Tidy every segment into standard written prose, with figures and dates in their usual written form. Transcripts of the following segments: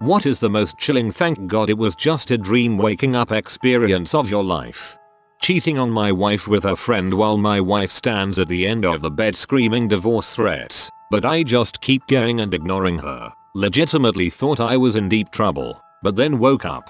What is the most chilling thank god it was just a dream waking up experience of your life? Cheating on my wife with her friend while my wife stands at the end of the bed screaming divorce threats, but I just keep going and ignoring her. Legitimately thought I was in deep trouble, but then woke up.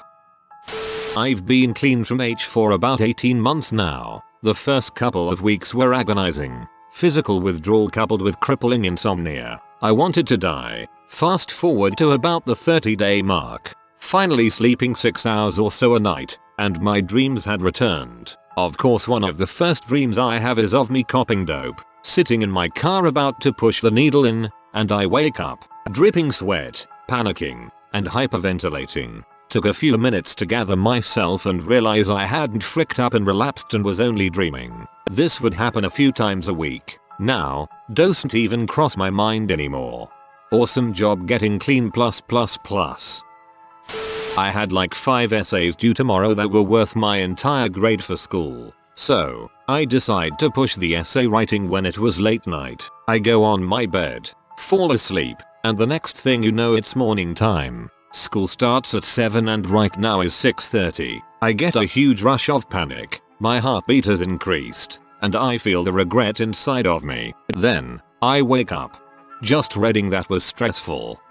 I've been clean from H for about 18 months now. The first couple of weeks were agonizing. Physical withdrawal coupled with crippling insomnia. I wanted to die. Fast forward to about the 30-day mark. Finally sleeping 6 hours or so a night, and my dreams had returned. Of course, one of the first dreams I have is of me copping dope, sitting in my car about to push the needle in, and I wake up, dripping sweat, panicking, and hyperventilating. Took a few minutes to gather myself and realize I hadn't fricked up and relapsed and was only dreaming. This would happen a few times a week. Now, doesn't even cross my mind anymore. Awesome job getting clean plus. I had like 5 essays due tomorrow that were worth my entire grade for school. So, I decide to push the essay writing when it was late night. I go on my bed, fall asleep, and the next thing you know it's morning time. School starts at 7 and right now is 6:30. I get a huge rush of panic. My heartbeat has increased, and I feel the regret inside of me. Then, I wake up. Just reading that was stressful.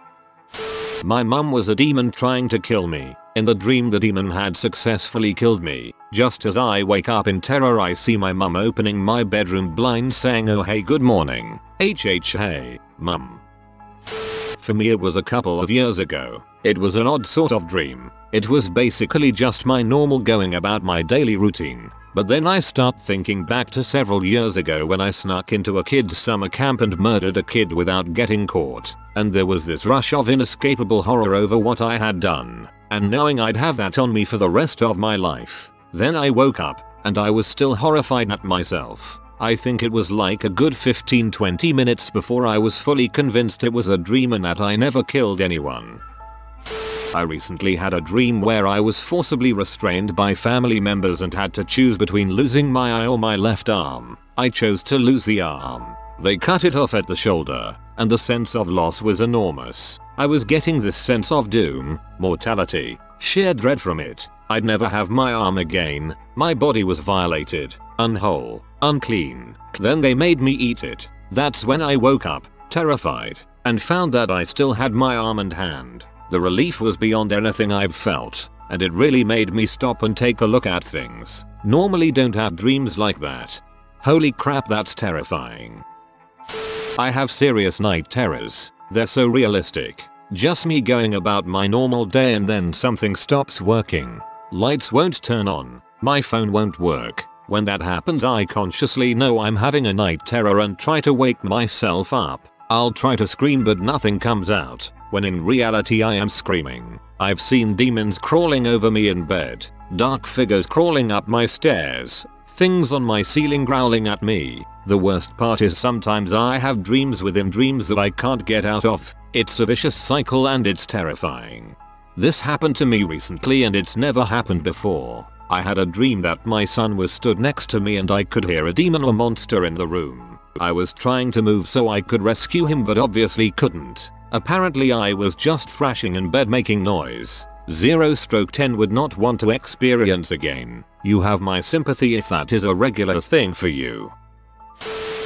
My mum was a demon trying to kill me. In the dream the demon had successfully killed me. Just as I wake up in terror I see my mum opening my bedroom blind saying oh hey good morning. Hey mum. For me it was a couple of years ago. It was an odd sort of dream. It was basically just my normal going about my daily routine. But then I start thinking back to several years ago when I snuck into a kid's summer camp and murdered a kid without getting caught. And there was this rush of inescapable horror over what I had done. And knowing I'd have that on me for the rest of my life. Then I woke up, and I was still horrified at myself. I think it was like a good 15-20 minutes before I was fully convinced it was a dream and that I never killed anyone. I recently had a dream where I was forcibly restrained by family members and had to choose between losing my eye or my left arm. I chose to lose the arm. They cut it off at the shoulder, and the sense of loss was enormous. I was getting this sense of doom, mortality, sheer dread from it. I'd never have my arm again. My body was violated, unwhole, unclean. Then they made me eat it. That's when I woke up, terrified, and found that I still had my arm and hand. The relief was beyond anything I've felt, and it really made me stop and take a look at things. Normally don't have dreams like that. Holy crap, that's terrifying. I have serious night terrors. They're so realistic. Just me going about my normal day and then something stops working. Lights won't turn on. My phone won't work. When that happens I consciously know I'm having a night terror and try to wake myself up. I'll try to scream but nothing comes out, when in reality I am screaming. I've seen demons crawling over me in bed, dark figures crawling up my stairs, things on my ceiling growling at me. The worst part is sometimes I have dreams within dreams that I can't get out of. It's a vicious cycle and it's terrifying. This happened to me recently and it's never happened before. I had a dream that my son was stood next to me and I could hear a demon or monster in the room. I was trying to move so I could rescue him but obviously couldn't. Apparently I was just thrashing in bed making noise. 0/10 would not want to experience again. You have my sympathy if that is a regular thing for you.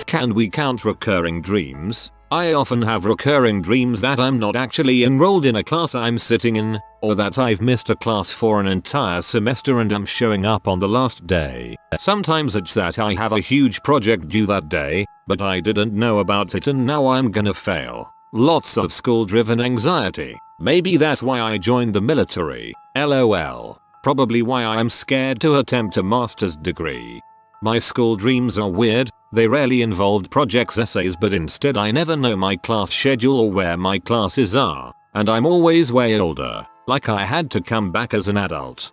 Can we count recurring dreams? I often have recurring dreams that I'm not actually enrolled in a class I'm sitting in, or that I've missed a class for an entire semester and I'm showing up on the last day. Sometimes it's that I have a huge project due that day, but I didn't know about it and now I'm gonna fail. Lots of school-driven anxiety. Maybe that's why I joined the military. LOL. Probably why I'm scared to attempt a master's degree. My school dreams are weird. They rarely involved projects, essays, but instead I never know my class schedule or where my classes are. And I'm always way older, like I had to come back as an adult.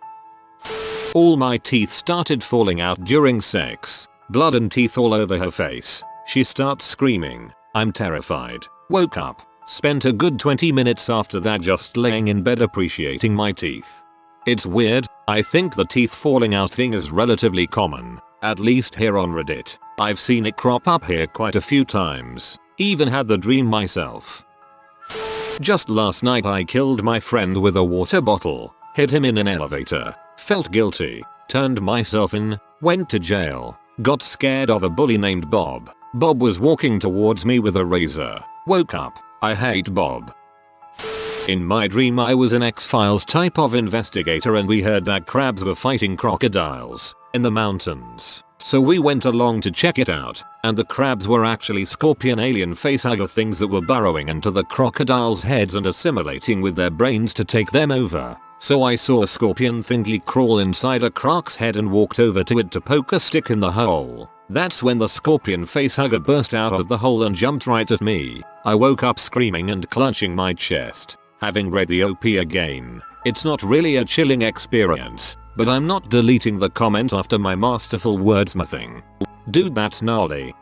All my teeth started falling out during sex. Blood and teeth all over her face. She starts screaming. I'm terrified. Woke up. Spent a good 20 minutes after that just laying in bed appreciating my teeth. It's weird. I think the teeth falling out thing is relatively common. At least here on Reddit. I've seen it crop up here quite a few times. Even had the dream myself. Just last night I killed my friend with a water bottle, hit him in an elevator, felt guilty, turned myself in, went to jail, got scared of a bully named Bob. Bob was walking towards me with a razor. Woke up. I hate Bob. In my dream I was an X-Files type of investigator and we heard that crabs were fighting crocodiles in the mountains. So we went along to check it out, and the crabs were actually scorpion alien facehugger things that were burrowing into the crocodiles' heads and assimilating with their brains to take them over. So I saw a scorpion thingy crawl inside a croc's head and walked over to it to poke a stick in the hole. That's when the scorpion facehugger burst out of the hole and jumped right at me. I woke up screaming and clutching my chest. Having read the OP again, it's not really a chilling experience, but I'm not deleting the comment after my masterful wordsmithing. Dude, that's gnarly.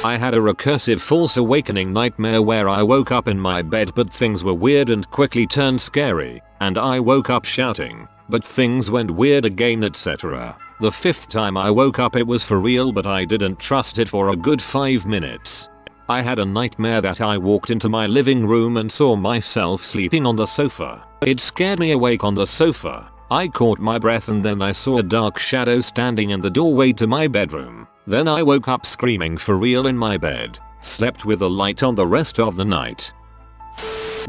I had a recursive false awakening nightmare where I woke up in my bed but things were weird and quickly turned scary, and I woke up shouting, but things went weird again, etc. The 5th time I woke up it was for real, but I didn't trust it for a good 5 minutes. I had a nightmare that I walked into my living room and saw myself sleeping on the sofa. It scared me awake on the sofa. I caught my breath and then I saw a dark shadow standing in the doorway to my bedroom. Then I woke up screaming for real in my bed. Slept with the light on the rest of the night.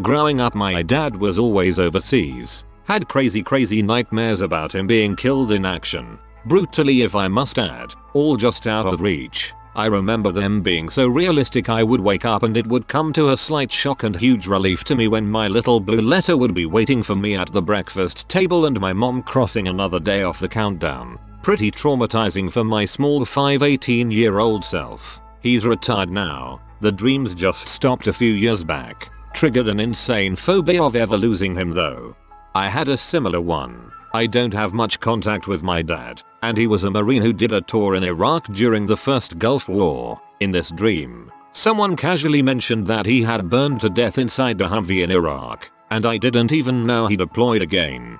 Growing up my dad was always overseas. Had crazy nightmares about him being killed in action. Brutally if I must add, all just out of reach. I remember them being so realistic I would wake up and it would come to a slight shock and huge relief to me when my little blue letter would be waiting for me at the breakfast table and my mom crossing another day off the countdown. Pretty traumatizing for my small 18-year-old self. He's retired now. The dreams just stopped a few years back. Triggered an insane phobia of ever losing him though. I had a similar one. I don't have much contact with my dad, and he was a Marine who did a tour in Iraq during the first Gulf War. In this dream, someone casually mentioned that he had burned to death inside the Humvee in Iraq, and I didn't even know he deployed again.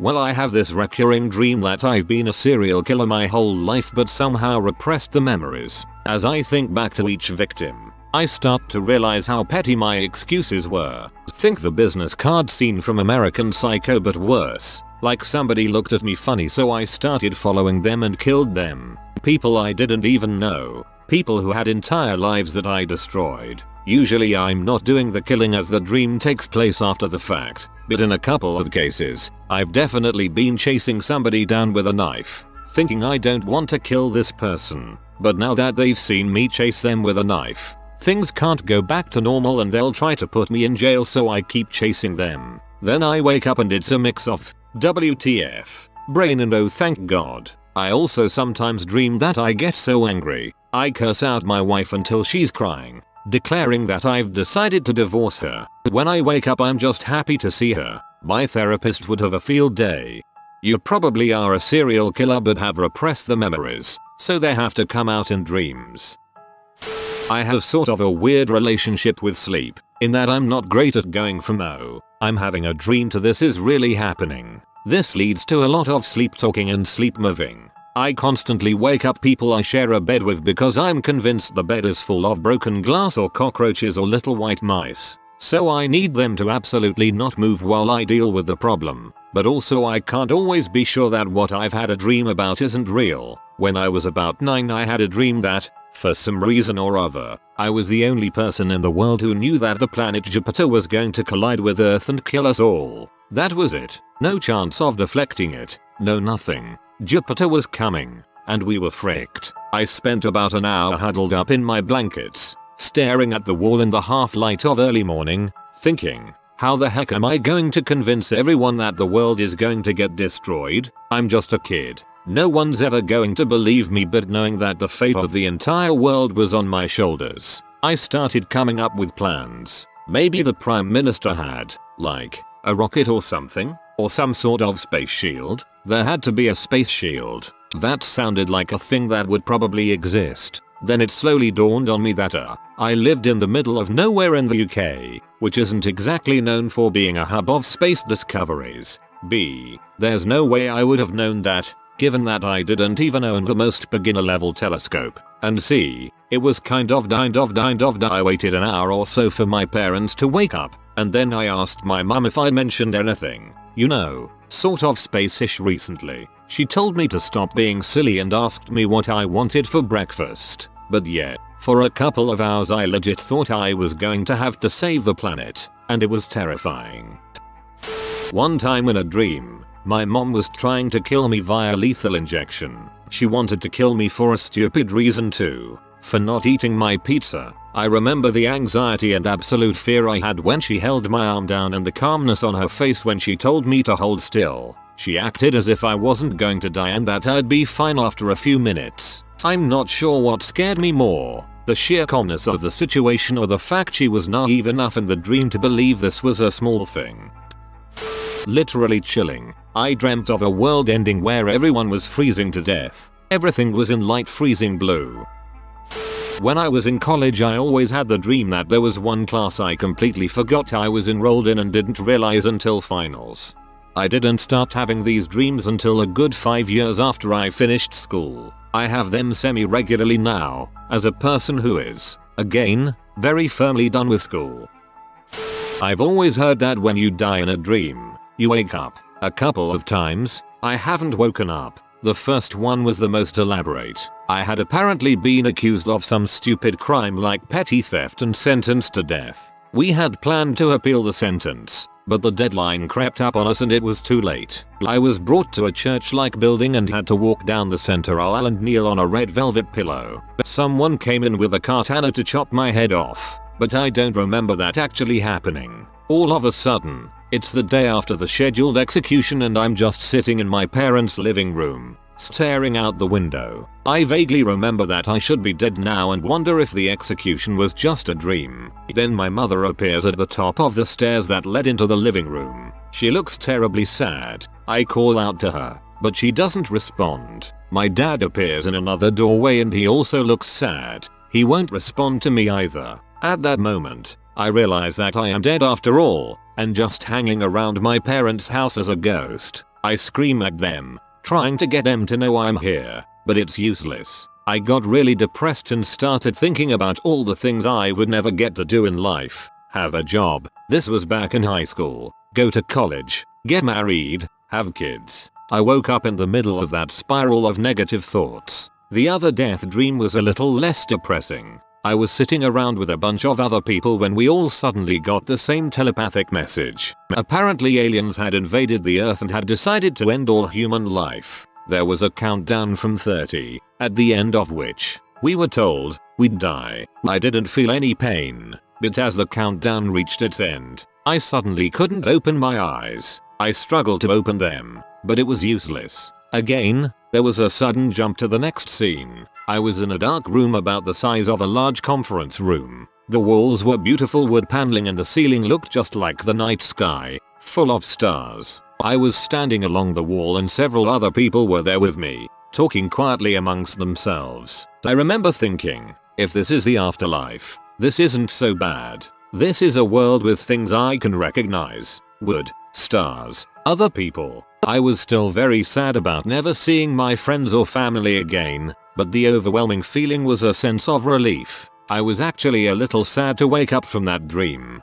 Well, I have this recurring dream that I've been a serial killer my whole life but somehow repressed the memories. As I think back to each victim, I start to realize how petty my excuses were. Think the business card scene from American Psycho but worse. Like somebody looked at me funny so I started following them and killed them. People I didn't even know. People who had entire lives that I destroyed. Usually I'm not doing the killing as the dream takes place after the fact, but in a couple of cases, I've definitely been chasing somebody down with a knife, thinking I don't want to kill this person, but now that they've seen me chase them with a knife, things can't go back to normal and they'll try to put me in jail so I keep chasing them. Then I wake up and it's a mix of WTF, brain and oh thank god. I also sometimes dream that I get so angry, I curse out my wife until she's crying, declaring that I've decided to divorce her. When I wake up I'm just happy to see her. My therapist would have a field day. You probably are a serial killer but have repressed the memories, so they have to come out in dreams. I have sort of a weird relationship with sleep, in that I'm not great at going from oh, I'm having a dream to this is really happening. This leads to a lot of sleep talking and sleep moving. I constantly wake up people I share a bed with because I'm convinced the bed is full of broken glass or cockroaches or little white mice. So I need them to absolutely not move while I deal with the problem. But also I can't always be sure that what I've had a dream about isn't real. When I was about 9 I had a dream that, for some reason or other, I was the only person in the world who knew that the planet Jupiter was going to collide with Earth and kill us all. That was it. No chance of deflecting it. No nothing. Jupiter was coming, and we were fricked. I spent about an hour huddled up in my blankets, staring at the wall in the half light of early morning, thinking, how the heck am I going to convince everyone that the world is going to get destroyed? I'm just a kid. No one's ever going to believe me, but knowing that the fate of the entire world was on my shoulders, I started coming up with plans. Maybe the Prime Minister had, like, a rocket or something? Or some sort of space shield? There had to be a space shield. That sounded like a thing that would probably exist. Then it slowly dawned on me that I lived in the middle of nowhere in the UK, which isn't exactly known for being a hub of space discoveries. B. There's no way I would have known that, given that I didn't even own the most beginner level telescope. And see, it was kind of. I waited an hour or so for my parents to wake up, and then I asked my mum if I mentioned anything, sort of space-ish recently. She told me to stop being silly and asked me what I wanted for breakfast. But yeah, for a couple of hours I legit thought I was going to have to save the planet, and it was terrifying. One time in a dream, my mom was trying to kill me via lethal injection. She wanted to kill me for a stupid reason too. For not eating my pizza. I remember the anxiety and absolute fear I had when she held my arm down and the calmness on her face when she told me to hold still. She acted as if I wasn't going to die and that I'd be fine after a few minutes. I'm not sure what scared me more, the sheer calmness of the situation or the fact she was naive enough in the dream to believe this was a small thing. Literally chilling. I dreamt of a world ending where everyone was freezing to death. Everything was in light freezing blue. When I was in college I always had the dream that there was one class I completely forgot I was enrolled in and didn't realize until finals. I didn't start having these dreams until a good 5 years after I finished school. I have them semi-regularly now, as a person who is, again, very firmly done with school. I've always heard that when you die in a dream, you wake up. A couple of times, I haven't woken up. The first one was the most elaborate. I had apparently been accused of some stupid crime like petty theft and sentenced to death. We had planned to appeal the sentence, but the deadline crept up on us and it was too late. I was brought to a church-like building and had to walk down the center aisle and kneel on a red velvet pillow. Someone came in with a katana to chop my head off, but I don't remember that actually happening. All of a sudden, it's the day after the scheduled execution and I'm just sitting in my parents' living room, staring out the window. I vaguely remember that I should be dead now and wonder if the execution was just a dream. Then my mother appears at the top of the stairs that led into the living room. She looks terribly sad. I call out to her, but she doesn't respond. My dad appears in another doorway and he also looks sad. He won't respond to me either. At that moment, I realize that I am dead after all, and just hanging around my parents' house as a ghost. I scream at them, trying to get them to know I'm here, but it's useless. I got really depressed and started thinking about all the things I would never get to do in life. Have a job, this was back in high school, go to college, get married, have kids. I woke up in the middle of that spiral of negative thoughts. The other death dream was a little less depressing. I was sitting around with a bunch of other people when we all suddenly got the same telepathic message. Apparently aliens had invaded the earth and had decided to end all human life. There was a countdown from 30, at the end of which, we were told, we'd die. I didn't feel any pain, but as the countdown reached its end, I suddenly couldn't open my eyes. I struggled to open them, but it was useless. Again, there was a sudden jump to the next scene. I was in a dark room about the size of a large conference room. The walls were beautiful wood paneling and the ceiling looked just like the night sky, full of stars. I was standing along the wall and several other people were there with me, talking quietly amongst themselves. I remember thinking, if this is the afterlife, this isn't so bad. This is a world with things I can recognize. Wood, stars, other people. I was still very sad about never seeing my friends or family again, but the overwhelming feeling was a sense of relief. I was actually a little sad to wake up from that dream.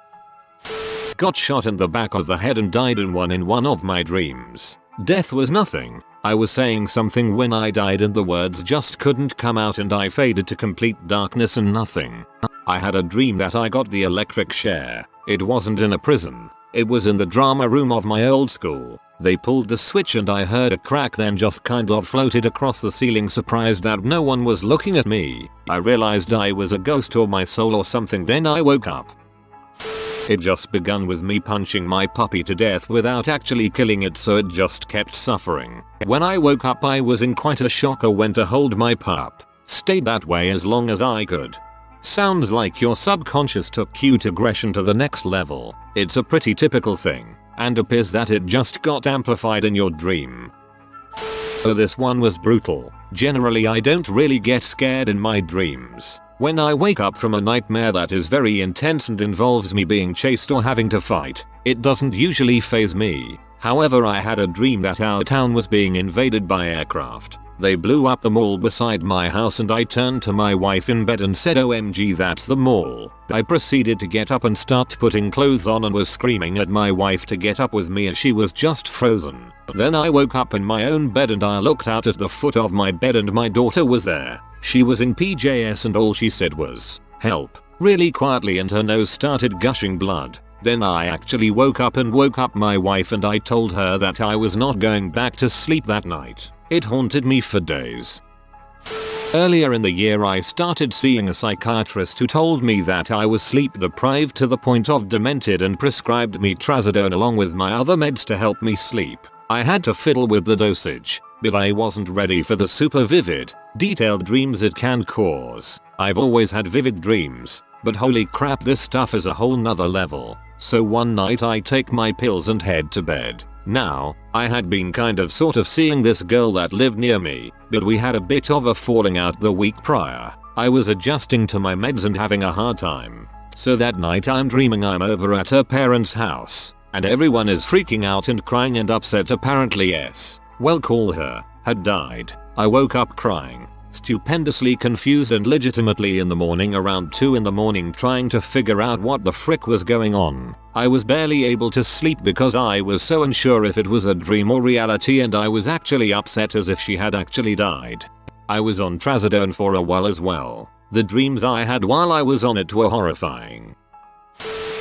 Got shot in the back of the head and died in one of my dreams. Death was nothing. I was saying something when I died and the words just couldn't come out and I faded to complete darkness and nothing. I had a dream that I got the electric chair. It wasn't in a prison. It was in the drama room of my old school. They pulled the switch and I heard a crack then just kind of floated across the ceiling, surprised that no one was looking at me. I realized I was a ghost or my soul or something, then I woke up. It just begun with me punching my puppy to death without actually killing it, so it just kept suffering. When I woke up I was in quite a shock. I went to hold my pup. Stayed that way as long as I could. Sounds like your subconscious took cute aggression to the next level. It's a pretty typical thing, and appears that it just got amplified in your dream. Oh, this one was brutal. Generally I don't really get scared in my dreams. When I wake up from a nightmare that is very intense and involves me being chased or having to fight, it doesn't usually faze me. However, I had a dream that our town was being invaded by aircraft. They blew up the mall beside my house and I turned to my wife in bed and said, OMG, that's the mall. I proceeded to get up and start putting clothes on and was screaming at my wife to get up with me as she was just frozen. Then I woke up in my own bed and I looked out at the foot of my bed and my daughter was there. She was in PJs and all she said was, "Help," really quietly, and her nose started gushing blood. Then I actually woke up my wife and I told her that I was not going back to sleep that night. It haunted me for days. Earlier in the year I started seeing a psychiatrist who told me that I was sleep deprived to the point of demented and prescribed me trazodone along with my other meds to help me sleep. I had to fiddle with the dosage, but I wasn't ready for the super vivid, detailed dreams it can cause. I've always had vivid dreams, but holy crap, this stuff is a whole nother level. So one night I take my pills and head to bed. Now, I had been kind of sort of seeing this girl that lived near me, but we had a bit of a falling out the week prior. I was adjusting to my meds and having a hard time. So that night I'm dreaming I'm over at her parents' house, and everyone is freaking out and crying and upset. Apparently call her, had died. I woke up crying, stupendously confused, and legitimately in the morning around 2 in the morning trying to figure out what the frick was going on. I was barely able to sleep because I was so unsure if it was a dream or reality, and I was actually upset as if she had actually died. I was on trazodone for a while as well. The dreams I had while I was on it were horrifying.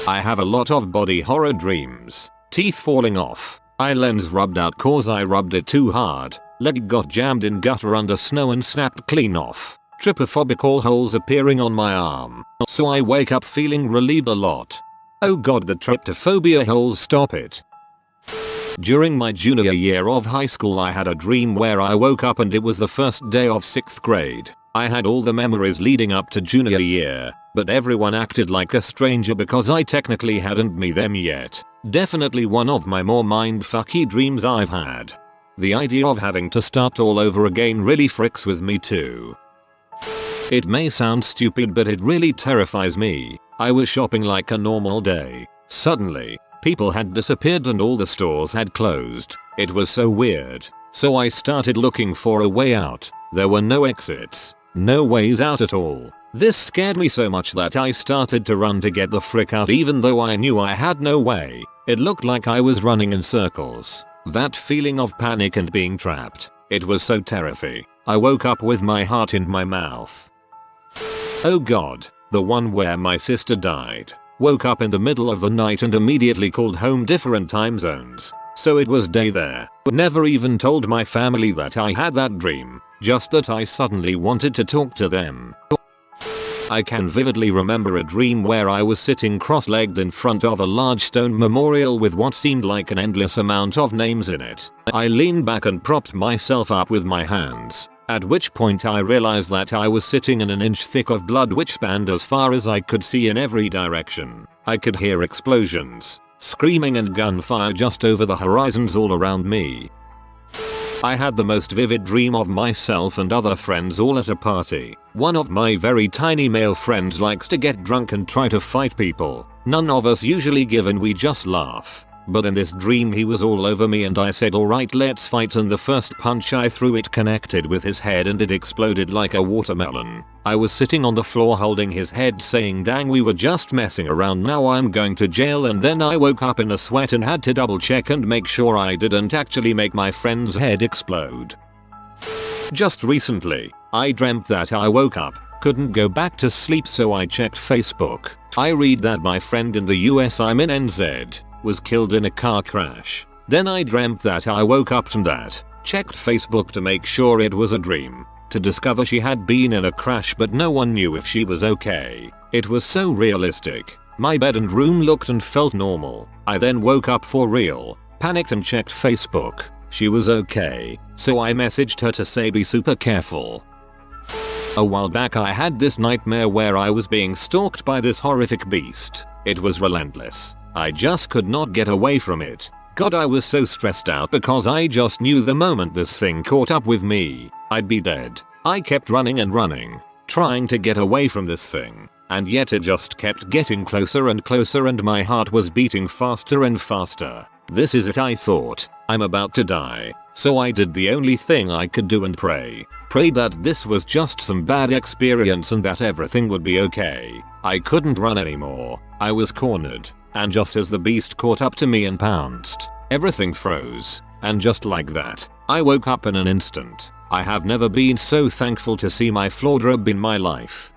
I have a lot of body horror dreams. Teeth falling off. Eye lens rubbed out cause I rubbed it too hard. Leg got jammed in gutter under snow and snapped clean off. Trypophobic holes appearing on my arm. So I wake up feeling relieved a lot. Oh god, the tryptophobia holes, stop it. During my junior year of high school I had a dream where I woke up and it was the first day of 6th grade. I had all the memories leading up to junior year, but everyone acted like a stranger because I technically hadn't met them yet. Definitely one of my more mindfucky dreams I've had. The idea of having to start all over again really fricks with me too. It may sound stupid, but it really terrifies me. I was shopping like a normal day. Suddenly, people had disappeared and all the stores had closed. It was so weird. So I started looking for a way out. There were no exits. No ways out at all. This scared me so much that I started to run to get the frick out, even though I knew I had no way. It looked like I was running in circles. That feeling of panic and being trapped. It was so terrifying. I woke up with my heart in my mouth. Oh god, the one where my sister died. Woke up in the middle of the night and immediately called home, different time zones. So it was day there. Never even told my family that I had that dream. Just that I suddenly wanted to talk to them. I can vividly remember a dream where I was sitting cross-legged in front of a large stone memorial with what seemed like an endless amount of names in it. I leaned back and propped myself up with my hands, at which point I realized that I was sitting in an inch thick of blood which spanned as far as I could see in every direction. I could hear explosions, screaming and gunfire just over the horizons all around me. I had the most vivid dream of myself and other friends all at a party. One of my very tiny male friends likes to get drunk and try to fight people. None of us usually give and we just laugh. But in this dream he was all over me and I said, alright, let's fight, and the first punch I threw it connected with his head and it exploded like a watermelon. I was sitting on the floor holding his head saying, dang, we were just messing around, now I'm going to jail. And then I woke up in a sweat and had to double check and make sure I didn't actually make my friend's head explode. Just recently, I dreamt that I woke up, couldn't go back to sleep, so I checked Facebook. I read that my friend in the US, I'm in NZ, was killed in a car crash. Then I dreamt that I woke up from that, checked Facebook to make sure it was a dream, to discover she had been in a crash but no one knew if she was okay. It was so realistic. My bed and room looked and felt normal. I then woke up for real, panicked and checked Facebook. She was okay, so I messaged her to say be super careful. A while back I had this nightmare where I was being stalked by this horrific beast. It was relentless. I just could not get away from it. God, I was so stressed out because I just knew the moment this thing caught up with me, I'd be dead. I kept running and running, trying to get away from this thing, and yet it just kept getting closer and closer and my heart was beating faster and faster. This is it, I thought. I'm about to die. So I did the only thing I could do and pray. Prayed that this was just some bad experience and that everything would be okay. I couldn't run anymore. I was cornered. And just as the beast caught up to me and pounced, everything froze. And just like that, I woke up in an instant. I have never been so thankful to see my flawed rib in my life.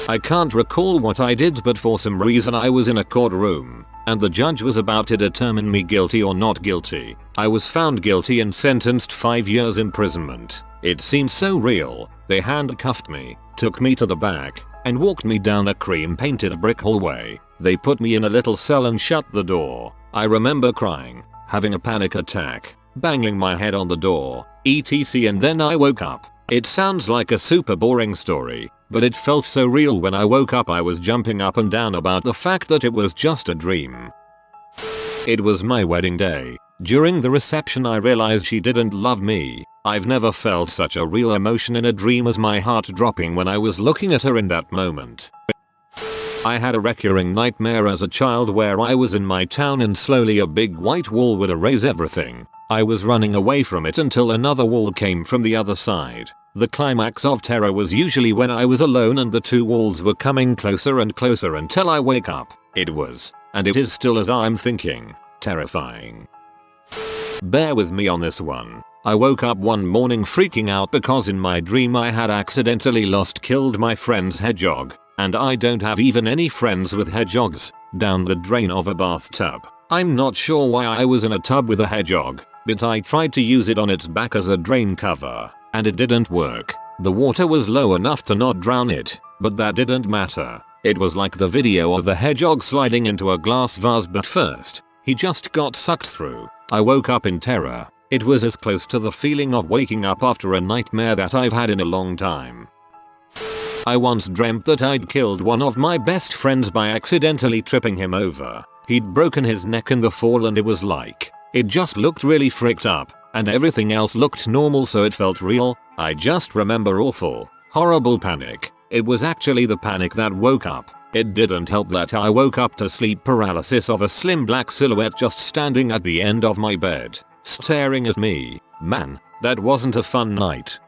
I can't recall what I did, but for some reason I was in a courtroom, and the judge was about to determine me guilty or not guilty. I was found guilty and sentenced 5 years imprisonment. It seemed so real. They handcuffed me, took me to the back, and walked me down a cream-painted brick hallway. They put me in a little cell and shut the door. I remember crying, having a panic attack, banging my head on the door, etc. and then I woke up. It sounds like a super boring story, but it felt so real when I woke up. I was jumping up and down about the fact that it was just a dream. It was my wedding day. During the reception I realized she didn't love me. I've never felt such a real emotion in a dream as my heart dropping when I was looking at her in that moment. I had a recurring nightmare as a child where I was in my town and slowly a big white wall would erase everything. I was running away from it until another wall came from the other side. The climax of terror was usually when I was alone and the two walls were coming closer and closer until I wake up. It was, and it is still as I'm thinking, terrifying. Bear with me on this one. I woke up one morning freaking out because in my dream I had accidentally killed my friend's hedgehog, and I don't have even any friends with hedgehogs, down the drain of a bathtub. I'm not sure why I was in a tub with a hedgehog, but I tried to use it on its back as a drain cover, and it didn't work. The water was low enough to not drown it, but that didn't matter. It was like the video of the hedgehog sliding into a glass vase, but first, he just got sucked through. I woke up in terror. It was as close to the feeling of waking up after a nightmare that I've had in a long time. I once dreamt that I'd killed one of my best friends by accidentally tripping him over. He'd broken his neck in the fall and it was like, it just looked really freaked up, and everything else looked normal, so it felt real. I just remember awful, horrible panic. It was actually the panic that woke up. It didn't help that I woke up to sleep paralysis of a slim black silhouette just standing at the end of my bed, staring at me. Man, that wasn't a fun night.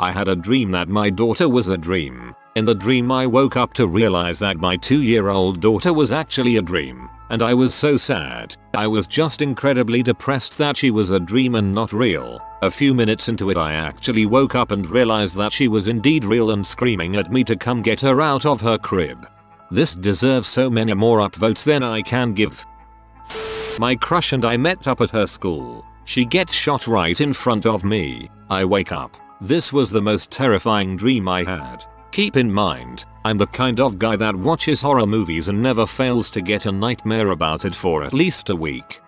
I had a dream that my daughter was a dream. In the dream I woke up to realize that my 2-year-old daughter was actually a dream, and I was so sad. I was just incredibly depressed that she was a dream and not real. A few minutes into it I actually woke up and realized that she was indeed real and screaming at me to come get her out of her crib. This deserves so many more upvotes than I can give. My crush and I met up at her school. She gets shot right in front of me. I wake up. This was the most terrifying dream I had. Keep in mind, I'm the kind of guy that watches horror movies and never fails to get a nightmare about it for at least a week.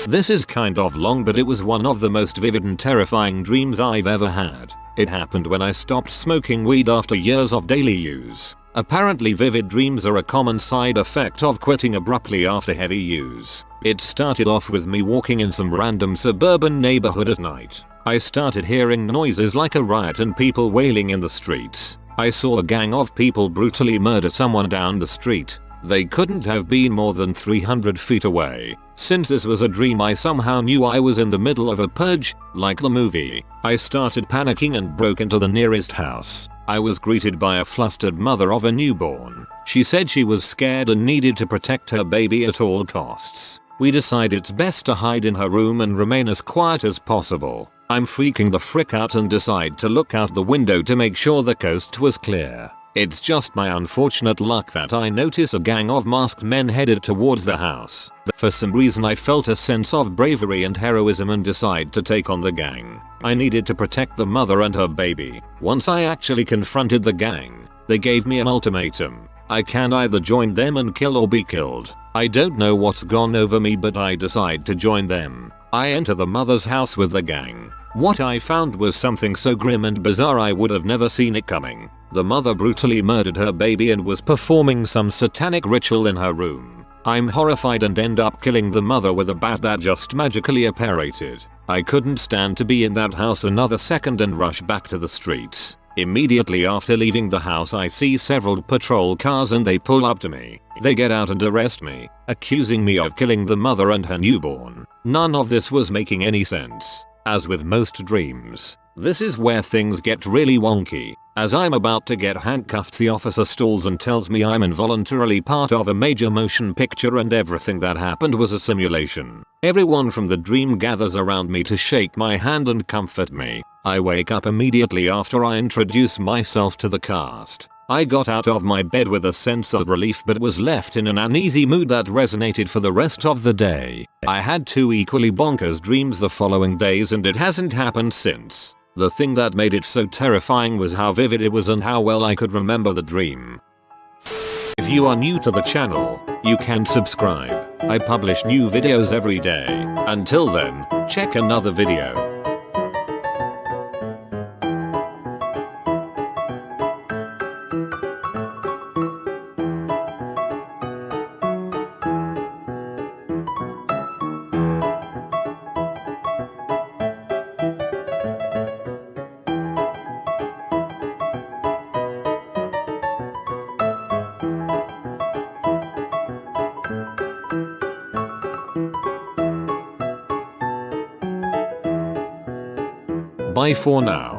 This is kind of long, but it was one of the most vivid and terrifying dreams I've ever had. It happened when I stopped smoking weed after years of daily use. Apparently vivid dreams are a common side effect of quitting abruptly after heavy use. It started off with me walking in some random suburban neighborhood at night. I started hearing noises like a riot and people wailing in the streets. I saw a gang of people brutally murder someone down the street. They couldn't have been more than 300 feet away. Since this was a dream, I somehow knew I was in the middle of a purge, like the movie. I started panicking and broke into the nearest house. I was greeted by a flustered mother of a newborn. She said she was scared and needed to protect her baby at all costs. We decided it's best to hide in her room and remain as quiet as possible. I'm freaking the frick out and decide to look out the window to make sure the coast was clear. It's just my unfortunate luck that I notice a gang of masked men headed towards the house. For some reason I felt a sense of bravery and heroism and decide to take on the gang. I needed to protect the mother and her baby. Once I actually confronted the gang, they gave me an ultimatum. I can either join them and kill or be killed. I don't know what's gone over me, but I decide to join them. I enter the mother's house with the gang. What I found was something so grim and bizarre I would have never seen it coming. The mother brutally murdered her baby and was performing some satanic ritual in her room. I'm horrified and end up killing the mother with a bat that just magically apparated. I couldn't stand to be in that house another second and rush back to the streets. Immediately after leaving the house I see several patrol cars and they pull up to me. They get out and arrest me, accusing me of killing the mother and her newborn. None of this was making any sense. As with most dreams, this is where things get really wonky. As I'm about to get handcuffed, the officer stalls and tells me I'm involuntarily part of a major motion picture and everything that happened was a simulation. Everyone from the dream gathers around me to shake my hand and comfort me. I wake up immediately after I introduce myself to the cast. I got out of my bed with a sense of relief but was left in an uneasy mood that resonated for the rest of the day. I had 2 equally bonkers dreams the following days and it hasn't happened since. The thing that made it so terrifying was how vivid it was and how well I could remember the dream. If you are new to the channel, you can subscribe. I publish new videos every day. Until then, check another video. Bye for now.